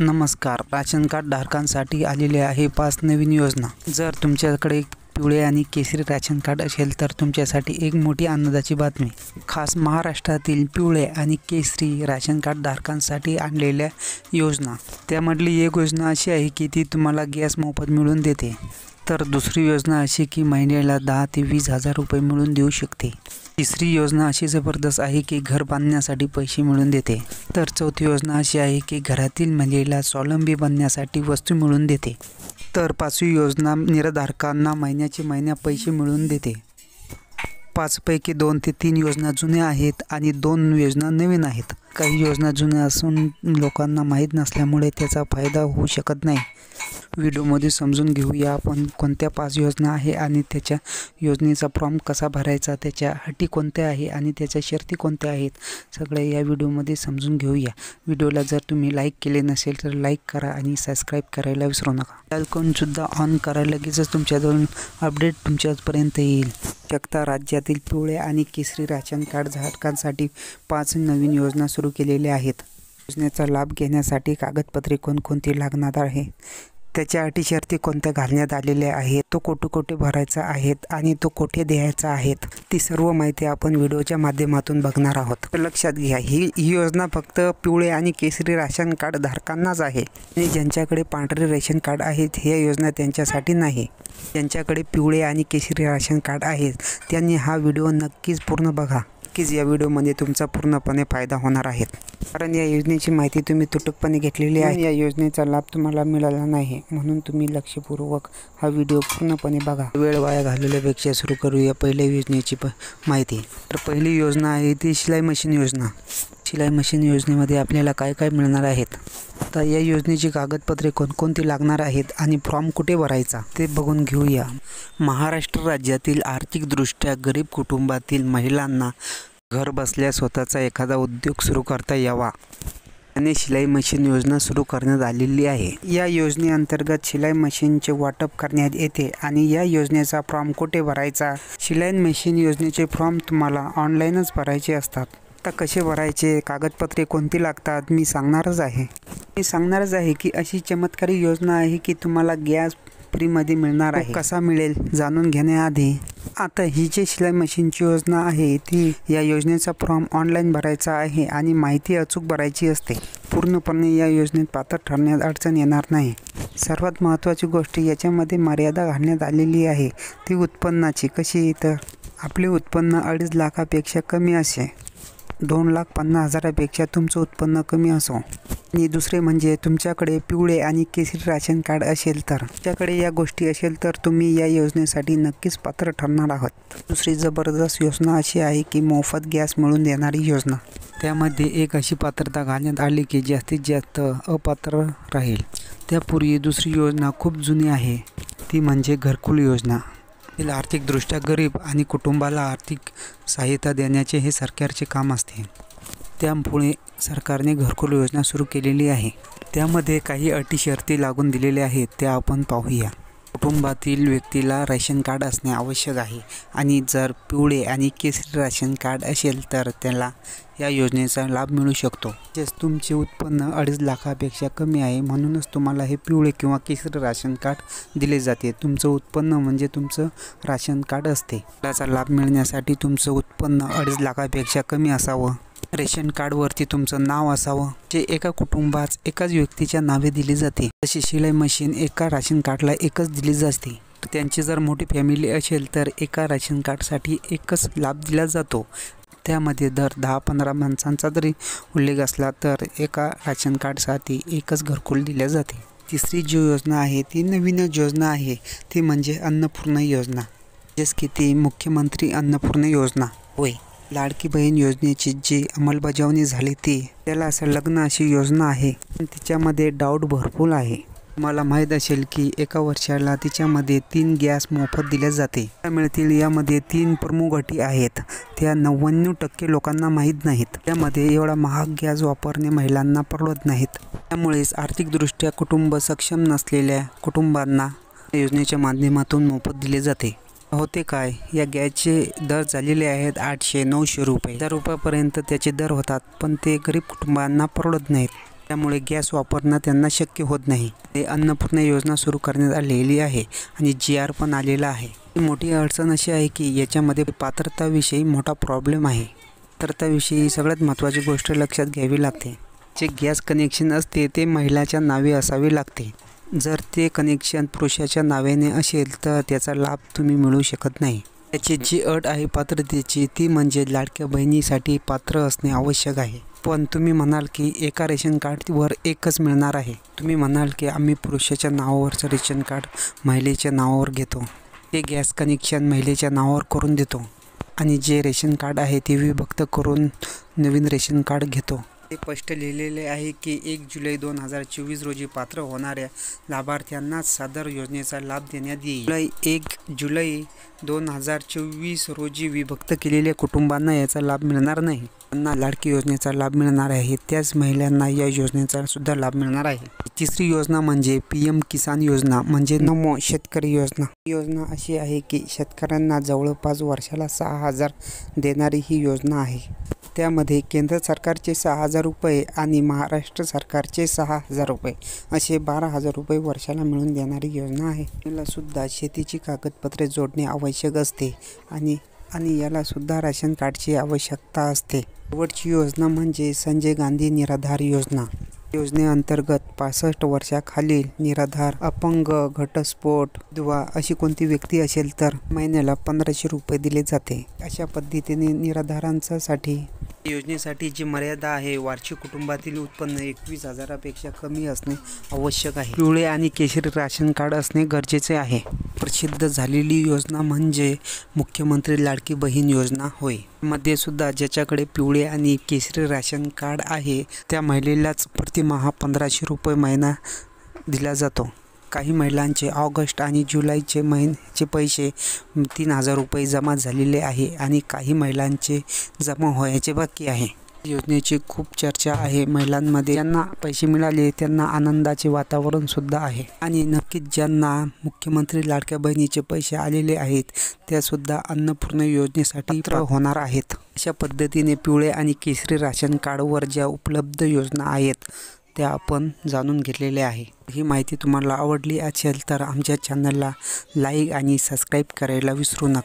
नमस्कार. Ration card धारकांसाठी आलेले आहे 5 नवीन योजना. जर तुमच्याकडे पिवळे आणि केशरी राशन कार्ड असेल तर तुमच्यासाठी एक मोठी आनंदाची बातमी. खास महाराष्ट्रातील पिवळे आणि केशरी राशन कार्ड धारकांसाठी आणलेल्या योजना. त्यामधली एक योजना अशी आहे की ती तुम्हाला गॅस मोफत मिळवून देते. तर दुसरी योजना अशी की महिन्याला 10 ते 20 हजार रुपये मिळवून देऊ शकते. तिसरी योजना अशी जबरदस्त आहे की घर बांधण्यासाठी पैसे मिळवून देते. तर चौथी योजना अशी आहे की घरातील महिलेला स्वावलंबी बनण्यासाठी वस्तू मिळवून देते. तर पाचवी योजना निर्धारकांना महिन्या पैसे मिळवून देते. 5 पैकी 2 ते 3 योजना जुन्या आहेत आणि 2 योजना नवीन आहेत. काही योजना जुन्या असून लोकांना माहीत नसल्यामुळे त्याचा फायदा होऊ शकत नाही. व्हिडिओमध्ये समजून घेऊया आपण कोणत्या 5 योजना आहे आणि त्याच्या योजनेचा फॉर्म कसा भरायचा, त्याच्या अटी कोणत्या आहे आणि त्याच्या शर्ती कोणत्या आहेत, सगळे या व्हिडिओमध्ये समजून घेऊया. व्हिडिओला जर तुम्ही लाईक केले नसेल तर लाईक करा आणि सबस्क्राईब करायला विसरू नका. बेलआयकॉनसुद्धा ऑन करा, लगेचच तुमच्याजवळ अपडेट तुमच्यापर्यंत येईल. राज्यातील पिवळे आणि केशरी राशन कार्ड धारकांसाठी 5 नवीन योजना सुरू केलेल्या आहेत. योजनेचा लाभ घेण्यासाठी कागदपत्रे कोणकोणती लागणार आहे, त्याच्या अटी शर्ती कोणत्या घालण्यात आलेल्या आहेत, तो कुठे भरायचा आहेत आणि तो कुठे द्यायचा आहेत, ती सर्व माहिती आपण व्हिडिओच्या माध्यमातून बघणार आहोत. तर लक्षात घ्या, ही योजना फक्त पिवळे आणि केशरी राशन कार्ड धारकांनाच आहे आणि ज्यांच्याकडे पांढरे रेशन कार्ड आहेत ही योजना त्यांच्यासाठी नाही. ज्यांच्याकडे पिवळे आणि केशरी राशन कार्ड आहेत त्यांनी हा व्हिडिओ नक्कीच पूर्ण बघा. नक्कीच या व्हिडिओमध्ये तुमचा पूर्णपणे फायदा होणार आहे, कारण या योजनेची माहिती तुम्ही तुटकपणे घेतलेली आहे. या योजनेचा लाभ तुम्हाला मिळाला नाही म्हणून तुम्ही लक्षपूर्वक हा व्हिडिओ पूर्णपणे बघा. वेळ वाया घालवल्यापेक्षा सुरू करूया पहिल्या योजनेची माहिती. तर पहिली योजना आहे ती शिलाई मशीन योजना. शिलाई मशीन योजनेमध्ये आपल्याला काय काय मिळणार आहेत, तर या योजनेची कागदपत्रे कोणकोणती लागणार आहेत आणि फॉर्म कुठे भरायचा ते बघून घेऊया. महाराष्ट्र राज्यातील आर्थिकदृष्ट्या गरीब कुटुंबातील महिलांना घर बसल्या स्वतःचा एखादा उद्योग सुरू करता यावा आणि शिलाई मशीन योजना सुरू करण्यात आलेली आहे. या योजनेअंतर्गत शिलाई मशीनचे वाटप करण्यात येते आणि या योजनेचा फॉर्म कुठे भरायचा. शिलाई मशीन योजनेचे फॉर्म तुम्हाला ऑनलाईनच भरायचे असतात. आता कसे भरायचे, कागदपत्रे कोणती लागतात मी सांगणारच आहे की अशी चमत्कारी योजना आहे की तुम्हाला गॅस फ्रीमध्ये मिळणार आहे. कसा मिळेल जाणून घेण्याआधी आता ही जी शिलाई मशीनची योजना आहे ती या योजनेचा फॉर्म ऑनलाईन भरायचा आहे आणि माहिती अचूक भरायची असते. पूर्णपणे या योजनेत पात्र ठरण्यात अडचण येणार नाही. सर्वात महत्त्वाची गोष्ट याच्यामध्ये मर्यादा घालण्यात आलेली आहे ती उत्पन्नाची. कशी, तर आपले उत्पन्न 2.5 लाखापेक्षा कमी असे, 2,50,000पेक्षा तुमचं उत्पन्न कमी असो. आणि दुसरे म्हणजे तुमच्याकडे पिवळे आणि केशरी राशन कार्ड असेल तर, तुमच्याकडे या गोष्टी असेल तर तुम्ही या योजनेसाठी नक्कीच पात्र ठरणार आहात. दुसरी जबरदस्त योजना अशी आहे की मोफत गॅस मिळवून देणारी योजना. त्यामध्ये एक अशी पात्रता घालण्यात आली की जास्तीत जास्त अपात्र राहील. त्यापूर्वी दुसरी योजना खूप जुनी आहे ती म्हणजे घरकुल योजना. आर्थिकदृष्ट्या गरीब आणि कुटुंबाला आर्थिक सहाय्यता देण्याचे हे सरकारचे काम असते. त्यामुळे सरकारने घरकुल योजना सुरू केलेली आहे. त्यामध्ये काही अटी शर्ती लागून दिलेल्या आहेत त्या आपण पाहूया. कुटुंबातील व्यक्तीला रेशन कार्ड असणे आवश्यक आहे आणि जर पिवळे आणि केशरी राशन कार्ड असेल तर त्याला या योजनेचा लाभ मिळू शकतो. तुमचे उत्पन्न 2.5 लाखापेक्षा कमी आहे म्हणूनच तुम्हाला हे पिवळे किंवा केशरी राशन कार्ड दिले जाते. तुमचं उत्पन्न म्हणजे तुमचं राशन कार्ड असते. त्याचा लाभ मिळण्यासाठी तुमचं उत्पन्न 2.5 लाखापेक्षा कमी असावं. रेशन कार्डवरती तुमचं नाव असावं जे एका कुटुंबात एकाच व्यक्तीच्या नावे दिले जाते. तशी शिलाई मशीन एका राशन कार्डला एकच दिली जाते. त्यांची जर मोठी फॅमिली असेल तर एका राशन कार्डसाठी एकच लाभ दिला जातो. त्यामध्ये दर 10-15 माणसांचा जरी उल्लेख असला तर एका राशन कार्डसाठी एकच घरकुल दिले जाते. तिसरी जी योजना आहे ती नवीनच योजना आहे ती म्हणजे अन्नपूर्णा योजना. की ती मुख्यमंत्री अन्नपूर्णा योजना होय. लाडकी बहीण योजनेची जी अंमलबजावणी झाली ती त्याला संलग्न अशी योजना आहे. तिच्यामध्ये डाऊट भरपूर आहे. मला माहीत असेल की एका वर्षाला तिच्यामध्ये 3 गॅस मोफत दिले जाते मिळतील. यामध्ये 3 प्रमुख अटी आहेत त्या 99% लोकांना माहीत नाहीत. त्यामध्ये एवढा महाग गॅस वापरणे महिलांना परवडत नाहीत. त्यामुळेच आर्थिकदृष्ट्या कुटुंब सक्षम नसलेल्या कुटुंबांना योजनेच्या माध्यमातून मोफत दिले जाते. होते काय, या गॅसचे दर झालेले आहेत 800-900 रुपये, 1000 रुपयापर्यंत त्याचे दर होतात, पण ते गरीब कुटुंबांना परवडत नाहीत. त्यामुळे गॅस वापरणं त्यांना शक्य होत नाही. अन्नपूर्णा योजना सुरू करण्यात आलेली आहे आणि GR पण आलेला आहे. मोठी अडचण अशी आहे की याच्यामध्ये पात्रताविषयी मोठा प्रॉब्लेम आहे. पात्रताविषयी सगळ्यात महत्त्वाची गोष्ट लक्षात घ्यावी लागते. जे गॅस कनेक्शन असते ते महिलाच्या नावे असावे लागते. जर ते कनेक्शन पुरुषाच्या नावाने असेल तर त्याचा लाभ तुम्ही मिळू शकत नाही. त्याची जी अट आहे पात्रतेची ती म्हणजे लाडक्या बहिणीसाठी पात्र असणे आवश्यक आहे. पण तुम्ही म्हणाल की एका रेशन कार्डवर एकच मिळणार आहे. तुम्ही म्हणाल की आम्ही पुरुषाच्या नावावरचं रेशन कार्ड महिलेच्या नावावर घेतो. ते गॅस कनेक्शन महिलेच्या नावावर करून देतो आणि जे रेशन कार्ड आहे ते विभक्त करून नवीन रेशन कार्ड घेतो. ते स्पष्ट लिहिलेले आहे की 1 जुलै 2024 रोजी पात्र होणाऱ्या लाभार्थ्यांनाच सदर योजनेचा लाभ देण्यात येईल. 1 जुलै 2024 रोजी विभक्त केलेल्या कुटुंबांना याचा लाभ मिळणार नाही. त्यांना लाडकी योजनेचा लाभ मिळणार आहे. त्याच महिलांना या योजनेचा सुद्धा लाभ मिळणार आहे. तिसरी योजना म्हणजे PM किसान योजना म्हणजे नमो शेतकरी योजना. ही योजना अशी आहे की शेतकऱ्यांना जवळपास वर्षाला 6,000 देणारी ही योजना आहे. त्यामध्ये केंद्र सरकारचे 6,000 रुपये आणि महाराष्ट्र सरकारचे 6,000 रुपये असे 12,000 रुपये वर्षाला मिळून देणारी योजना आहे. याला सुद्धा शेतीची कागदपत्रे जोडणे आवश्यक असते आणि याला सुद्धा राशन कार्डची आवश्यकता असते. शेवटची योजना म्हणजे संजय गांधी निराधार योजना. योजनेअंतर्गत 65 वर्षाखालील निराधार, अपंग, घटस्फोट, विधवा अशी कोणती व्यक्ती असेल तर महिन्याला 1,500 रुपये दिले जाते. अशा पद्धतीने निराधारांसाठी योजनेसाठी जी मर्यादा आहे वार्षिक कुटुंबातील उत्पन्न 21,000पेक्षा कमी असणे आवश्यक आहे. पिवळे आणि केशरी राशन कार्ड असणे गरजेचे आहे. प्रसिद्ध झालेली योजना म्हणजे मुख्यमंत्री लाडकी बहीण योजना होय. मध्ये सुद्धा ज्याच्याकडे पिवळे आणि केशरी राशन कार्ड आहे त्या महिलेलाच प्रतिमाह 1,500 रुपये महिना दिला जातो. काही महिलांचे ऑगस्ट आणि जुलैचे महिन्याचे पैसे 3,000 रुपये जमा झालेले आहे आणि काही महिलांचे जमा व्हायचे बाकी आहे. योजनेची खूप चर्चा आहे महिलांमध्ये. ज्यांना पैसे मिळाले त्यांना आनंदाचे वातावरण सुद्धा आहे आणि नक्कीच ज्यांना मुख्यमंत्री लाडक्या बहिणीचे पैसे आलेले आहेत त्यासुद्धा अन्नपूर्णा योजनेसाठी पात्र होणार आहेत. अशा पद्धतीने पिवळे आणि केशरी राशन कार्डवर ज्या उपलब्ध योजना आहेत त्या आपण जाणून घेतलेल्या आहे. ही माहिती तुम्हाला आवडली असेल तर आमच्या चॅनलला लाईक आणि सबस्क्राईब करायला विसरू नका.